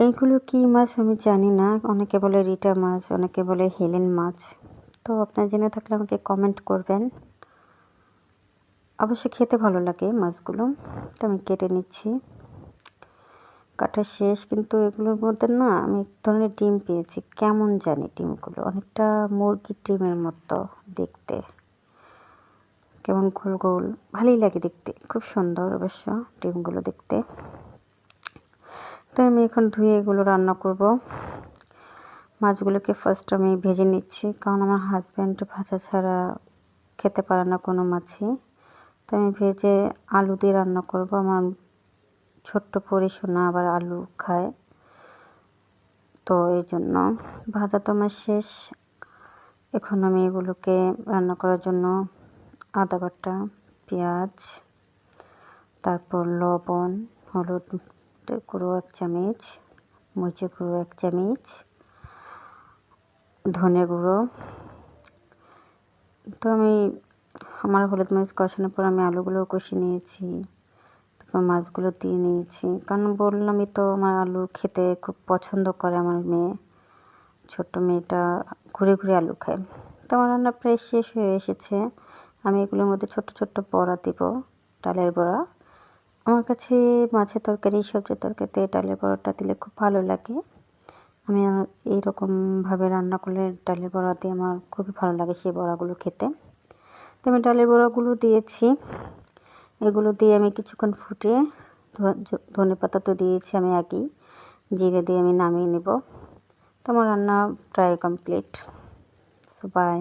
এইগুলো কী মাছ আমি জানি না। অনেকে বলে রিটা মাছ, অনেকে বলে হেলেন মাছ। তো আপনারা জেনে থাকলে আমাকে কমেন্ট করবেন। অবশ্যই খেতে ভালো লাগে মাছগুলো। তো আমি কেটে নিচ্ছি। কাটা শেষ, কিন্তু এগুলোর মধ্যে না আমি এক ধরনের ডিম পেয়েছি। কেমন জানি ডিমগুলো অনেকটা মুরগির ডিমের মতো দেখতে। কেমন গোল গোল, ভালোই লাগে দেখতে, খুব সুন্দর অবশ্য ডিমগুলো দেখতে। তো আমি এখন ধুয়ে এগুলো রান্না করব। মাছগুলোকে ফার্স্ট আমি ভেজে নিচ্ছি, কারণ আমার হাজব্যান্ড ভাজা ছাড়া খেতে পারে না কোনো মাছই। তো আমি ভেজে আলু দিয়ে রান্না করব। আমার ছোট্ট পরিশোনা আবার আলু খায়, তো এই জন্য ভাজা তো আমার শেষ। এখন আমি এগুলোকে রান্না করার জন্য আদা বাটা, পেঁয়াজ, তারপর লবণ, হলুদ গুঁড়ো 1 চামচ, মরিচের গুঁড়ো 1 চামচ, ধনে গুঁড়ো। তো আমি আমার হলুদ মরিচ কষানোর পর আমি আলুগুলো কষিয়ে নিয়েছি, তারপর মাছগুলো দিয়ে নিয়েছি। কারণ বললামই তো আমার আলু খেতে খুব পছন্দ করে আমার মেয়ে, ছোট্ট মেয়েটা ঘুরে ঘুরে আলু খায়। তো আমার রান্না প্রায় শেষ হয়ে এসেছে। আমি এগুলোর মধ্যে ছোট্ট ছোট্ট বড়া দিব, ডালের বড়া। আমার কাছে মাছের তরকারি, সবজির তরকারিতে ডালের বড়াটা দিলে খুব ভালো লাগে। আমি এইরকমভাবে রান্না করলে ডালের বড়া দিয়ে আমার খুবই ভালো লাগে সেই বড়াগুলো খেতে। তো আমি ডালের বড়াগুলো দিয়েছি। এগুলো দিয়ে আমি কিছুক্ষণ ফুটিয়ে ধনেপাতা তো দিয়েছি আমি আগেই, জিরে দিয়ে আমি নামিয়ে নেব। তো আমার রান্না প্রায় কমপ্লিট। So by.